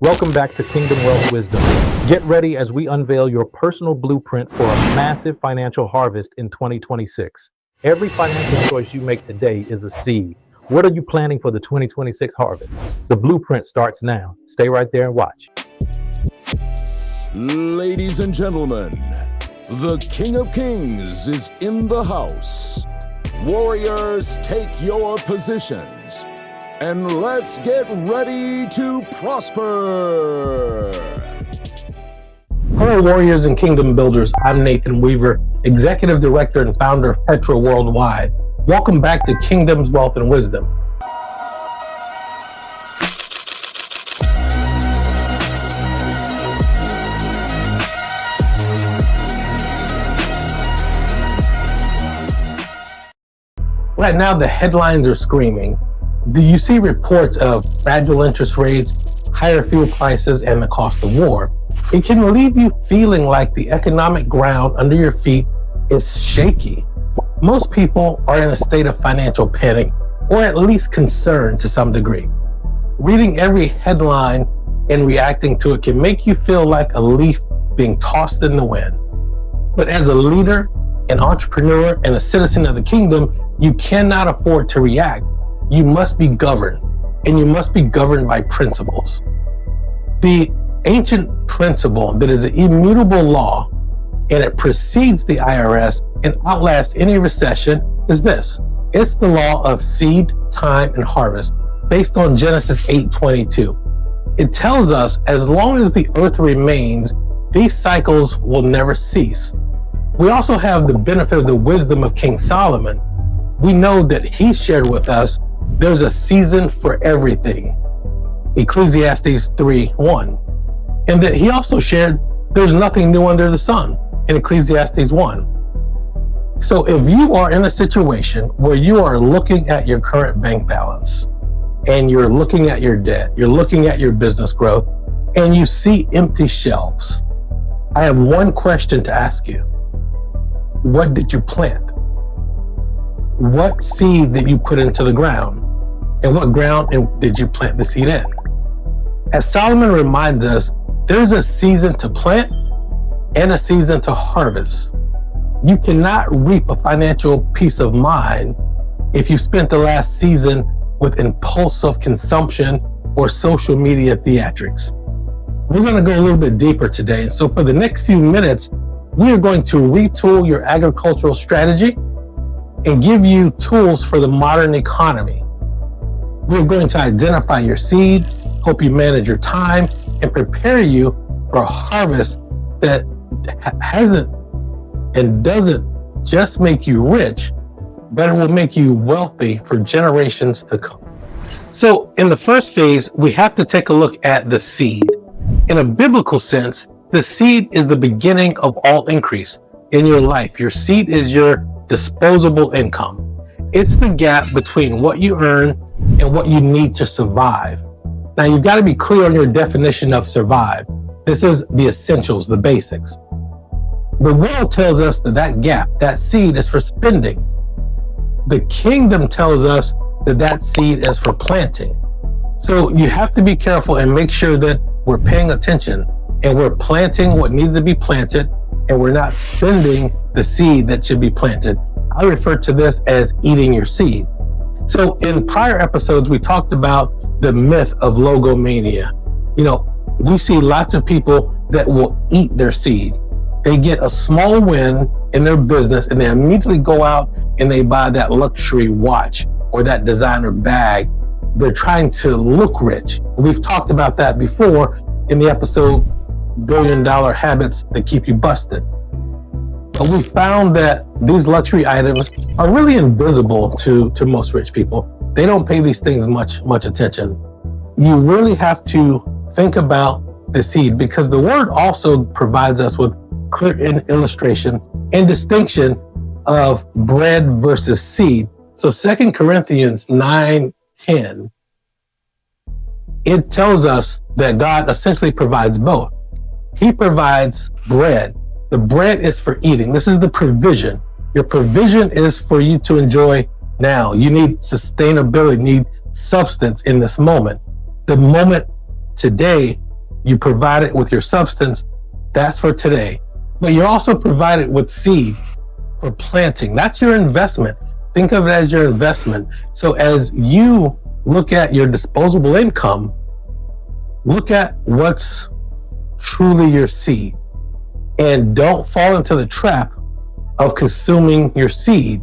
Welcome back to Kingdom Wealth Wisdom. Get ready as we unveil your personal blueprint for a massive financial harvest in 2026. Every financial choice you make today is a seed. What are you planning for the 2026 harvest? The blueprint starts now. Stay right there and watch. Ladies and gentlemen, the King of Kings is in the house. Warriors, take your positions. And let's get ready to prosper. Hello, warriors and kingdom builders. I'm Nathan Weaver, Executive Director and founder of Petra Worldwide. Welcome back to Kingdom's Wealth and Wisdom. Right now, the headlines are screaming. You see reports of fragile interest rates, higher fuel prices, and the cost of war. It can leave you feeling like the economic ground under your feet is shaky. Most people are in a state of financial panic, or at least concern to some degree. Reading every headline and reacting to it can make you feel like a leaf being tossed in the wind. But as a leader, an entrepreneur, and a citizen of the kingdom, you cannot afford to react. You must be governed, and you must be governed by principles. The ancient principle that is an immutable law, and it precedes the IRS and outlasts any recession, is this. It's the law of seed, time, and harvest, based on Genesis 8:22. It tells us as long as the earth remains, these cycles will never cease. We also have the benefit of the wisdom of King Solomon. We know that he shared with us there's a season for everything, Ecclesiastes 3:1. And that he also shared there's nothing new under the sun in Ecclesiastes 1. So if you are in a situation where you are looking at your current bank balance and you're looking at your debt, you're looking at your business growth, and you see empty shelves, I have one question to ask you. What did you plant? What seed did you put into the ground? And what ground did you plant the seed in? As Solomon reminds us, there's a season to plant and a season to harvest. You cannot reap a financial peace of mind if you spent the last season with impulsive consumption or social media theatrics. We're going to go a little bit deeper today. So for the next few minutes, we are going to retool your agricultural strategy and give you tools for the modern economy. We're going to identify your seed, help you manage your time, and prepare you for a harvest that hasn't and doesn't just make you rich, but it will make you wealthy for generations to come. So in the first phase, we have to take a look at the seed. In a biblical sense, the seed is the beginning of all increase in your life. Your seed is your disposable income. It's the gap between what you earn and what you need to survive. Now, you've got to be clear on your definition of survive. This is the essentials, the basics. The world tells us that gap, that seed, is for spending. The kingdom tells us that seed is for planting. So you have to be careful and make sure that we're paying attention and we're planting what needs to be planted, and we're not spending the seed that should be planted. I refer to this as eating your seed. So in prior episodes, we talked about the myth of logomania. You know, we see lots of people that will eat their seed. They get a small win in their business and they immediately go out and they buy that luxury watch or that designer bag. They're trying to look rich. We've talked about that before in the episode, $1 Billion Habits That Keep You Busted. But we found that these luxury items are really invisible to most rich people. They don't pay these things much attention. You really have to think about the seed, because the word also provides us with clear illustration and distinction of bread versus seed. So 2 Corinthians 9:10, it tells us that God essentially provides both. He provides bread. The bread is for eating. This is the provision. Your provision is for you to enjoy now. You need sustainability, need substance in this moment. The moment today You provide it with your substance. That's for today. But you're also provided with seed for planting. That's your investment. Think of it as your investment. So as you look at your disposable income, look at what's truly your seed, and don't fall into the trap of consuming your seed.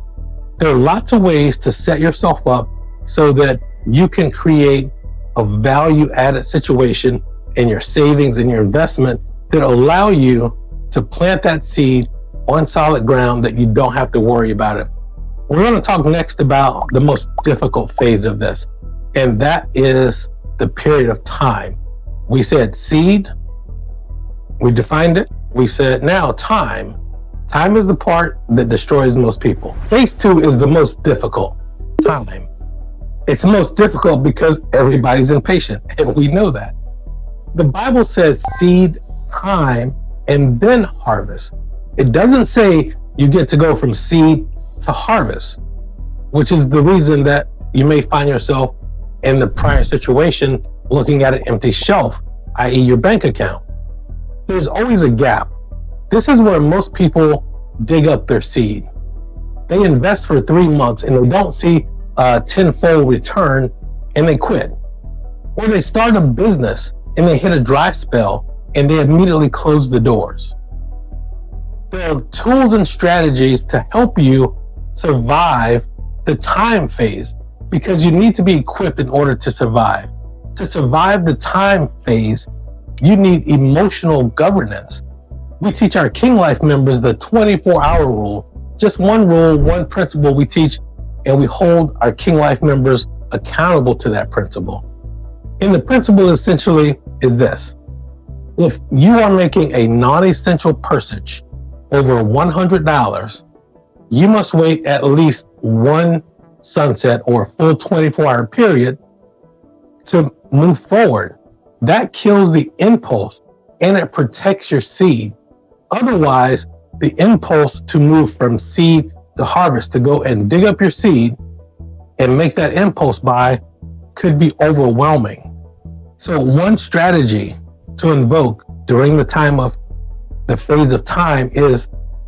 There are lots of ways to set yourself up so that you can create a value added situation in your savings and your investment that allow you to plant that seed on solid ground that you don't have to worry about it. We're going to talk next about the most difficult phase of this, and that is the period of time. We said seed, we defined it. We said now time. Time is the part that destroys most people. Phase 2 is the most difficult, time. It's the most difficult because everybody's impatient, and we know that. The Bible says seed, time, and then harvest. It doesn't say you get to go from seed to harvest, which is the reason that you may find yourself in the prior situation looking at an empty shelf, i.e. your bank account. There's always a gap. This is where most people dig up their seed. They invest for 3 months and they don't see a tenfold return and they quit. Or they start a business and they hit a dry spell and they immediately close the doors. There are tools and strategies to help you survive the time phase, because you need to be equipped in order to survive. To survive the time phase, you need emotional governance. We teach our KingLife members the 24-hour rule. Just one rule, one principle we teach, and we hold our KingLife members accountable to that principle. And the principle essentially is this. If you are making a non-essential purchase over $100, you must wait at least one sunset or a full 24-hour period to move forward. That kills the impulse and it protects your seed. Otherwise, the impulse to move from seed to harvest, to go and dig up your seed and make that impulse buy, could be overwhelming. So one strategy to invoke during the time of the phase of time is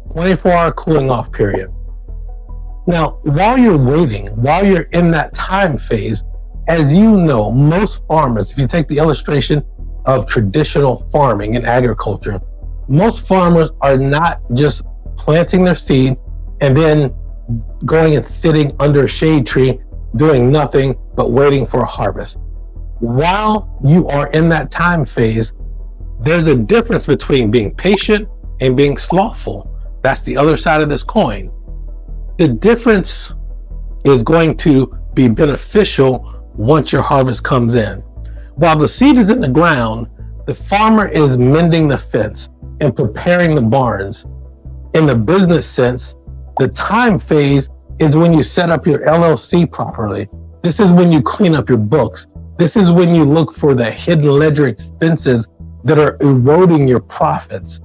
24-hour cooling off period. Now, while you're waiting, while you're in that time phase, as you know, most farmers, if you take the illustration of traditional farming and agriculture, most farmers are not just planting their seed and then going and sitting under a shade tree, doing nothing but waiting for a harvest. While you are in that time phase, there's a difference between being patient and being slothful. That's the other side of this coin. The difference is going to be beneficial once your harvest comes in. While the seed is in the ground, the farmer is mending the fence and preparing the barns. In the business sense, the time phase is when you set up your LLC properly. This is when you clean up your books. This is when you look for the hidden ledger expenses that are eroding your profits.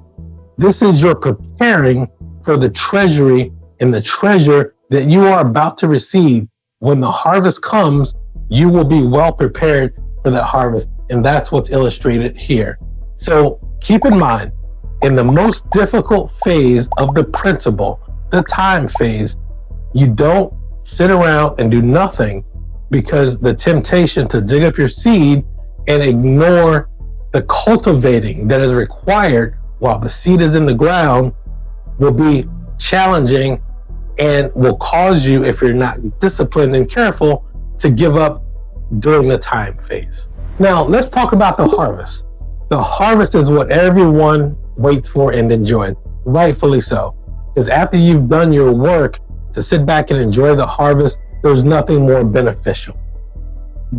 This is your preparing for the treasury and the treasure that you are about to receive. When the harvest comes, you will be well prepared for that harvest. And that's what's illustrated here. So keep in mind, in the most difficult phase of the principle, the time phase, you don't sit around and do nothing, because the temptation to dig up your seed and ignore the cultivating that is required while the seed is in the ground will be challenging and will cause you, if you're not disciplined and careful, to give up during the time phase. Now, let's talk about the harvest. The harvest is what everyone waits for and enjoys, rightfully so. Because after you've done your work to sit back and enjoy the harvest, there's nothing more beneficial.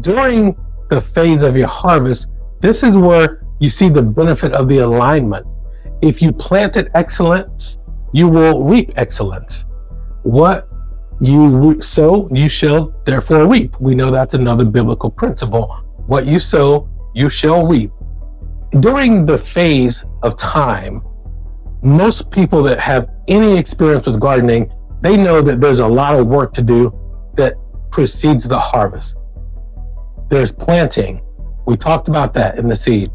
During the phase of your harvest, this is where you see the benefit of the alignment. If you planted excellence, you will reap excellence. What you sow, you shall therefore reap. We know that's another biblical principle. What you sow, you shall reap. During the phase of time, most people that have any experience with gardening, they know that there's a lot of work to do that precedes the harvest. There's planting. We talked about that in the seed.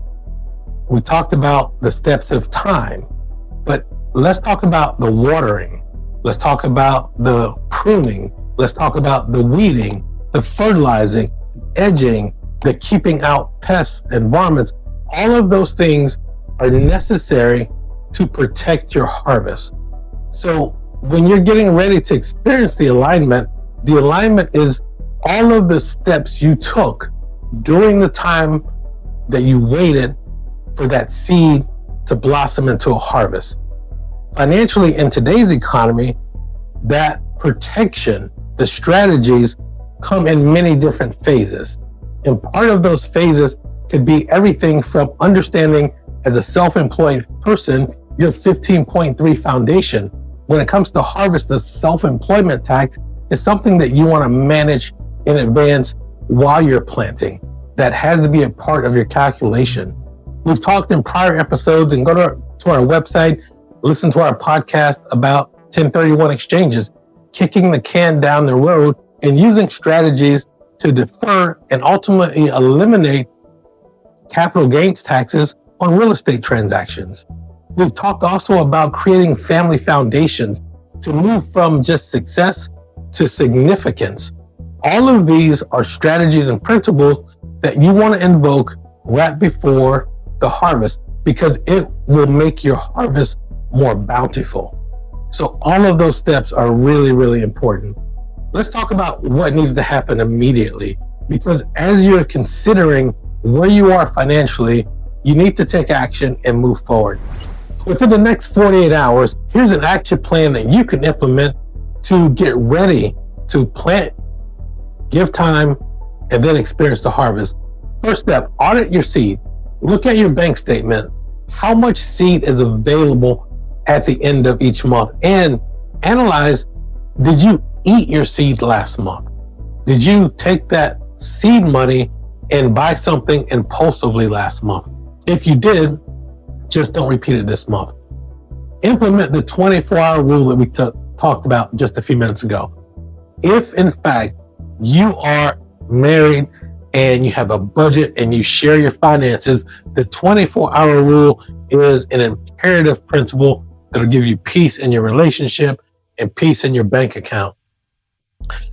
We talked about the steps of time, but let's talk about the watering. Let's talk about the pruning. Let's talk about the weeding, the fertilizing, edging, the keeping out pests and varmints. All of those things are necessary to protect your harvest. So when you're getting ready to experience the alignment is all of the steps you took during the time that you waited for that seed to blossom into a harvest. Financially, in today's economy, that protection, the strategies come in many different phases. And part of those phases could be everything from understanding as a self-employed person, your 15.3 foundation. When it comes to harvest, the self-employment tax is something that you want to manage in advance while you're planting. That has to be a part of your calculation. We've talked in prior episodes, and go to our website, listen to our podcast about 1031 exchanges, kicking the can down the road and using strategies to defer and ultimately eliminate capital gains taxes on real estate transactions. We've talked also about creating family foundations to move from just success to significance. All of these are strategies and principles that you want to invoke right before the harvest, because it will make your harvest more bountiful. So all of those steps are really, really important. Let's talk about what needs to happen immediately, because as you're considering where you are financially, you need to take action and move forward. Within the next 48 hours, here's an action plan that you can implement to get ready to plant, give time, and then experience the harvest. First step, audit your seed. Look at your bank statement. How much seed is available at the end of each month? And analyze, did you eat your seed last month? Did you take that seed money and buy something impulsively last month? If you did, just don't repeat it this month. Implement the 24-hour rule that we talked about just a few minutes ago. If in fact you are married and you have a budget and you share your finances, the 24-hour rule is an imperative principle that'll give you peace in your relationship and peace in your bank account.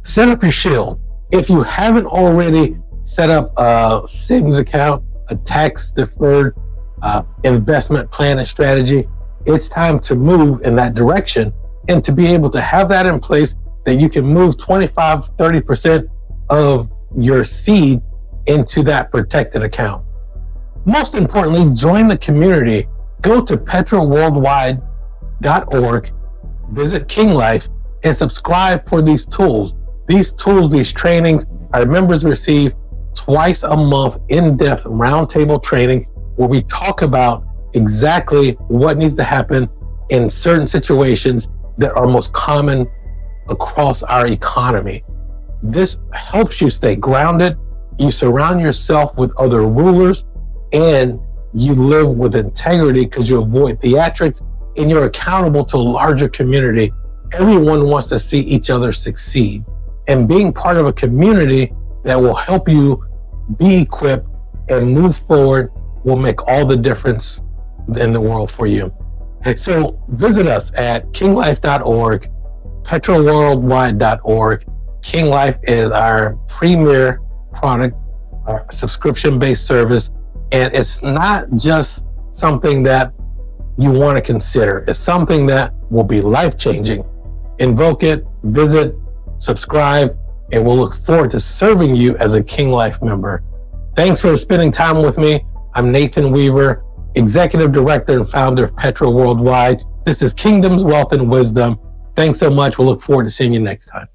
Set up your shield. If you haven't already set up a savings account, a tax deferred investment plan and strategy, it's time to move in that direction, and to be able to have that in place that you can move 25-30% of your seed into that protected account. Most importantly, join the community. Go to petraworldwide.org, visit KingLife, and subscribe for these tools. These tools, these trainings, our members receive twice a month in-depth roundtable training where we talk about exactly what needs to happen in certain situations that are most common across our economy. This helps you stay grounded. You surround yourself with other rulers, and you live with integrity because you avoid theatrics, and you're accountable to a larger community. Everyone wants to see each other succeed, and being part of a community that will help you be equipped and move forward will make all the difference in the world for you. And so visit us at kinglife.org, petraworldwide.org. KingLife is our premier product, our subscription-based service, and it's not just something that you want to consider. It's something that will be life-changing. Invoke it, visit, subscribe, and we'll look forward to serving you as a KingLife member. Thanks for spending time with me. I'm Nathan Weaver, Executive Director and founder of Petra Worldwide. This is Kingdoms, Wealth, and Wisdom. Thanks so much. We'll look forward to seeing you next time.